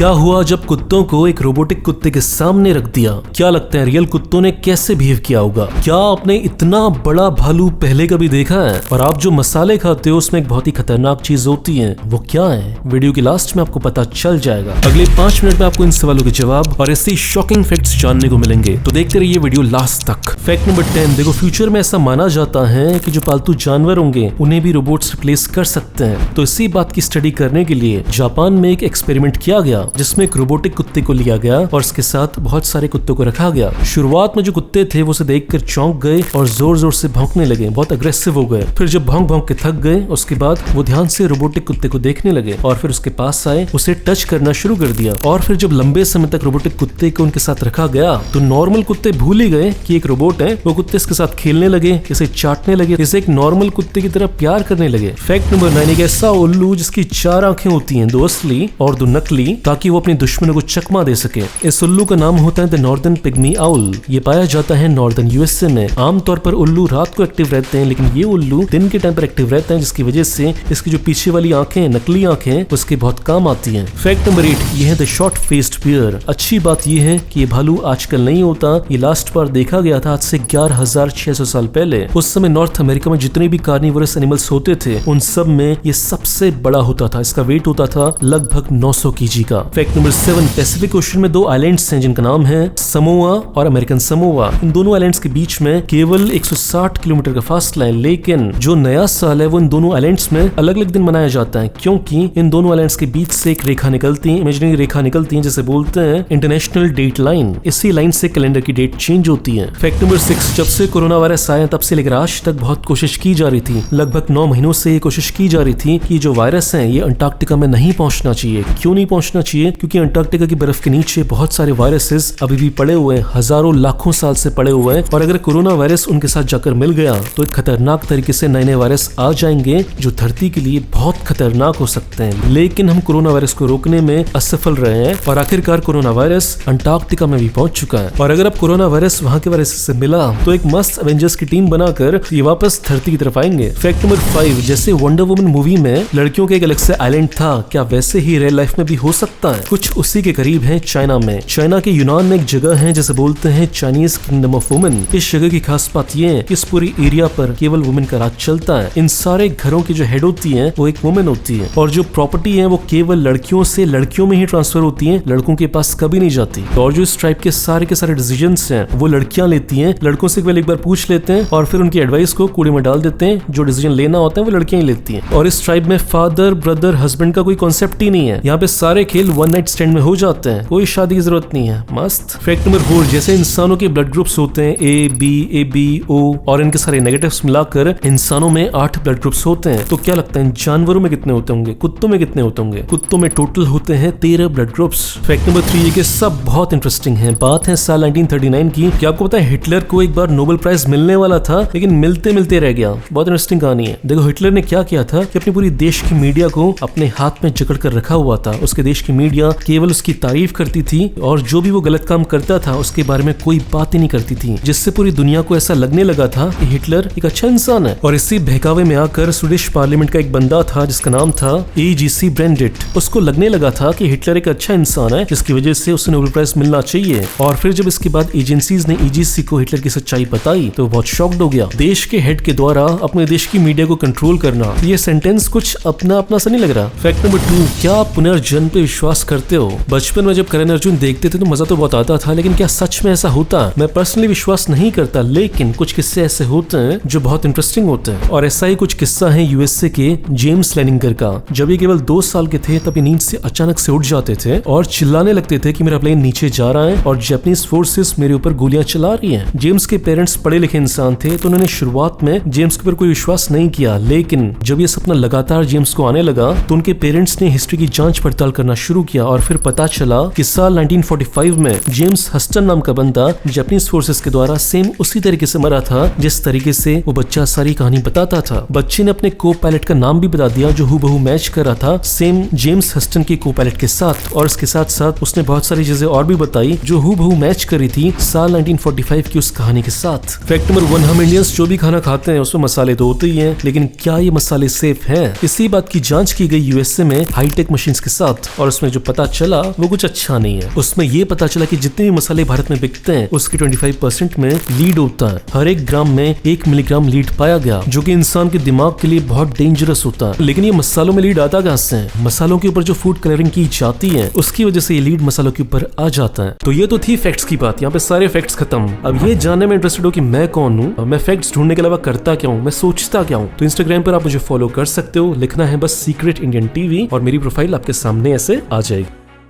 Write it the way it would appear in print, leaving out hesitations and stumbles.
क्या हुआ जब कुत्तों को एक रोबोटिक कुत्ते के सामने रख दिया? क्या लगता है रियल कुत्तों ने कैसे बिहेव किया होगा? क्या आपने इतना बड़ा भालू पहले कभी देखा है? और आप जो मसाले खाते हो उसमें एक बहुत ही खतरनाक चीज होती है, वो क्या है? वीडियो के लास्ट में आपको पता चल जाएगा। अगले 5 मिनट में आपको इन सवालों के जवाब और ऐसे शॉकिंग फैक्ट्स जानने को मिलेंगे, तो देखते रहिए वीडियो लास्ट तक। फैक्ट नंबर 10, देखो फ्यूचर में ऐसा माना जाता है कि जो पालतू जानवर होंगे उन्हें भी रोबोट्स रिप्लेस कर सकते हैं। तो इसी बात की स्टडी करने के लिए जापान में एक एक्सपेरिमेंट किया गया जिसमें एक रोबोटिक कुत्ते को लिया गया और उसके साथ बहुत सारे कुत्तों को रखा गया। शुरुआत में जो कुत्ते थे वो उसे देखकर चौंक गए और जोर जोर से भौंकने लगे, बहुत अग्रेसिव हो गए। फिर जब भौंक भौंक के थक गए उसके बाद वो ध्यान से रोबोटिक कुत्ते को देखने लगे और फिर उसके पास आए, उसे टच करना शुरू कर दिया। और फिर जब लंबे समय तक रोबोटिक कुत्ते को उनके साथ रखा गया तो नॉर्मल कुत्ते भूल ही गए कि एक रोबोट है। वो कुत्ते इसके साथ खेलने लगे, इसे चाटने लगे, इसे एक नॉर्मल कुत्ते की तरह प्यार करने लगे। फैक्ट नंबर 9, एक ऐसा उल्लू जिसकी 4 आंखें होती हैं, 2 असली और 2 नकली, ताकि वो अपने दुश्मनों को चकमा दे सके। इस उल्लू का नाम होता है द नॉर्दर्न पिग्मी आउल। ये पाया जाता है नॉर्दर्न यूएसए में। आमतौर पर उल्लू रात को एक्टिव रहते हैं, लेकिन ये उल्लू दिन के टाइम पर एक्टिव रहता है, जिसकी वजह से इसकी जो पीछे वाली आंखें, नकली आंखें, उसके बहुत काम आती हैं। फैक्ट नंबर 8, ये है द शॉर्ट फेस्ड बियर। अच्छी बात ये है कि ये भालू आजकल नहीं होता, ये लास्ट बार देखा गया था आज से 11,600 साल पहले। उस समय नॉर्थ अमेरिका में जितने भी कार्निवोरस एनिमल्स होते थे उन सब में ये सबसे बड़ा होता था। इसका वेट होता था लगभग 900 kg का। फैक्ट नंबर 7, पैसिफिक ओशन में 2 आइलैंड्स हैं जिनका नाम है समोआ और अमेरिकन समोआ। इन दोनों आइलैंड्स के बीच में केवल 160 किलोमीटर का फासला है, लेकिन जो नया साल है वो इन दोनों आइलैंड्स में अलग अलग दिन मनाया जाता है, क्योंकि इन दोनों आइलैंड्स के बीच से एक रेखा निकलती है, इमेजिनरी रेखा निकलती है, जिसे बोलते हैं इंटरनेशनल डेट लाइन। इसी लाइन से कैलेंडर की डेट चेंज होती है। फैक्ट नंबर 6, जब से कोरोना वायरस आया तब से लेकर आज तक बहुत कोशिश की जा रही थी, लगभग 9 महीनों से ये कोशिश की जा रही थी कि जो वायरस है ये अंटार्कटिका में नहीं पहुंचना चाहिए। क्यों नहीं पहुंचना चाहिए? क्योंकि अंटार्कटिका की बर्फ के नीचे बहुत सारे वायरसेस अभी भी पड़े हुए हैं, हजारों लाखों साल से पड़े हुए हैं, और अगर कोरोना वायरस उनके साथ जाकर मिल गया तो एक खतरनाक तरीके से नए नए वायरस आ जाएंगे जो धरती के लिए बहुत खतरनाक हो सकते हैं। लेकिन हम कोरोना वायरस को रोकने में असफल रहे हैं और आखिरकार कोरोना वायरस अंटार्कटिका में भी पहुंच चुका है। और अगर अब कोरोना वायरस वहां के वायरस से मिला तो एक मस्त एवेंजर्स की टीम बनाकर ये वापस धरती की तरफ आएंगे। फैक्ट नंबर 5, जैसे वंडर वुमन मूवी में लड़कियों के एक अलग से आइलैंड था, क्या वैसे ही रियल लाइफ में भी हो सकता है? कुछ उसी के करीब है चाइना में। चाइना के यूनान में एक जगह है जिसे बोलते हैं चाइनीज किंगडम ऑफ वुमेन। इस जगह की खास बात यह है कि इस पूरी एरिया पर केवल वुमेन का राज चलता है। इन सारे घरों की जो हेड होती है वो एक वुमेन होती है, और जो प्रॉपर्टी है वो केवल लड़कियों से लड़कियों में ही ट्रांसफर होती है, लड़कों के पास कभी नहीं जाती। और जो इस ट्राइब के सारे डिसीजंस हैं वो लड़कियां लेती हैं। लड़कों से केवल एक बार पूछ लेते हैं और फिर उनकी एडवाइस को कूड़े में डाल देते हैं। जो डिसीजन लेना होता है वो लड़कियां ही लेती हैं। और इस ट्राइब में फादर, ब्रदर, हस्बैंड का कोई कॉन्सेप्ट ही नहीं है। यहाँ पे सारे खेल वन नाइट स्टैंड में हो जाते हैं, कोई शादी की जरूरत नहीं है। मस्त। फैक्ट नंबर 4, जैसे इंसानों के ब्लड ग्रुप्स होते हैं ए बी ओ और इनके सारे नेगेटिव्स मिलाकर इंसानों में 8 ब्लड ग्रुप्स होते हैं। तो क्या लगता है जानवरों में कितने होते होंगे? कुत्तों में कितने होते होंगे? कुत्तों में टोटल होते हैं 13 ब्लड ग्रुप्स। फैक्ट नंबर 3, ये के सब बहुत इंटरेस्टिंग है। बात है साल 1939 की। क्या आपको पता है हिटलर को एक बार नोबेल प्राइज मिलने वाला था, लेकिन मिलते मिलते रह गया। बहुत इंटरेस्टिंग कहानी है। देखो हिटलर ने क्या किया था कि अपनी पूरी देश की मीडिया को अपने हाथ में जकड़ कर रखा हुआ था। उसके देश की मीडिया केवल उसकी तारीफ करती थी और जो भी वो गलत काम करता था उसके बारे में कोई बात ही नहीं करती थी, जिससे पूरी दुनिया को ऐसा लगने लगा था कि हिटलर एक अच्छा इंसान है। और इसी बहकावे में आकर स्वीडिश पार्लियामेंट का एक बंदा था जिसका नाम था AGC ब्रेंडेट। उसको लगने लगा था कि हिटलर एक अच्छा इंसान है, जिसकी वजह से उसे नोबेल प्राइज मिलना चाहिए। और फिर जब इसके बाद एजेंसीज ने AGC को हिटलर की सच्चाई बताई तो बहुत शॉक्ड हो गया। देश के हेड के द्वारा अपने देश की मीडिया को कंट्रोल करना, ये सेंटेंस कुछ अपना अपना सा नहीं लग रहा। फैक्ट नंबर 2, क्या आप पुनर्जन्म पे विश्वास करते हो? बचपन में जब करण अर्जुन देखते थे तो मजा तो बहुत आता था, लेकिन क्या सच में ऐसा होता? मैं पर्सनली विश्वास नहीं करता, लेकिन कुछ किस्से ऐसे होते हैं जो बहुत इंटरेस्टिंग होते हैं। और ऐसा ही कुछ किस्सा है यूएसए के जेम्स लेनिंगर का। जब ये केवल 2 साल के थे तब ये नींद से अचानक से उठ जाते थे और चिल्लाने लगते थे कि मेरा प्लेन नीचे जा रहा है और जापानीज फोर्सेस मेरे ऊपर गोलियां चला रही हैं। जेम्स के पेरेंट्स पढ़े लिखे इंसान थे, तो उन्होंने शुरुआत में जेम्स के ऊपर कोई विश्वास नहीं किया, लेकिन जब ये सपना लगातार जेम्स को आने लगा तो उनके पेरेंट्स ने हिस्ट्री की जांच पड़ताल करना शुरू किया और फिर पता चला कि साल 1945 में जेम्स हस्टन नाम का बंदा जापानीज फोर्सेस के द्वारा सेम उसी तरीके से मरा था जिस तरीके से वो बच्चा सारी कहानी बताता था। बच्चे ने अपने को पायलट का नाम भी बता दिया जो हूबहू मैच कर रहा था सेम जेम्स हस्टन के को पायलट के साथ, और इसके साथ साथ उसने बहुत सारी चीजें और भी बताई जो हूबहू मैच कर रही थी साल 1945 की उस कहानी के साथ। फैक्ट नंबर 1, हम इंडियंस जो भी खाना खाते हैं उसमें मसाले तो होते ही हैं, लेकिन क्या ये मसाले सेफ हैं? इसी बात की जांच की गई यूएसए में हाईटेक मशीन्स के साथ, और उसमें जो पता चला वो कुछ अच्छा नहीं है। उसमें ये पता चला कि जितने भी मसाले भारत में बिकते हैं उसके 25% में लीड होता है। हर एक ग्राम में 1 मिलीग्राम लीड पाया गया, जो कि इंसान के दिमाग के लिए बहुत डेंजरस होता है। लेकिन ये मसालों में लीड आता कहां से है? मसालों के ऊपर जो फूड कलरिंग की जाती है उसकी वजह से ये लीड मसालों के ऊपर आ जाता है। तो ये तो थी फैक्ट्स की बात, यहाँ पे सारे फैक्ट्स खत्म। अब ये जानने में इंटरेस्टेड हो कि मैं कौन हूँ, मैं फैक्ट्स ढूंढने के अलावा करता क्या हूँ, मैं सोचता क्या हूँ, तो इंस्टाग्राम पर आप मुझे फॉलो कर सकते हो। लिखना है बस सीक्रेट इंडियन टीवी और मेरी प्रोफाइल आपके सामने ऐसे आ जाएगी।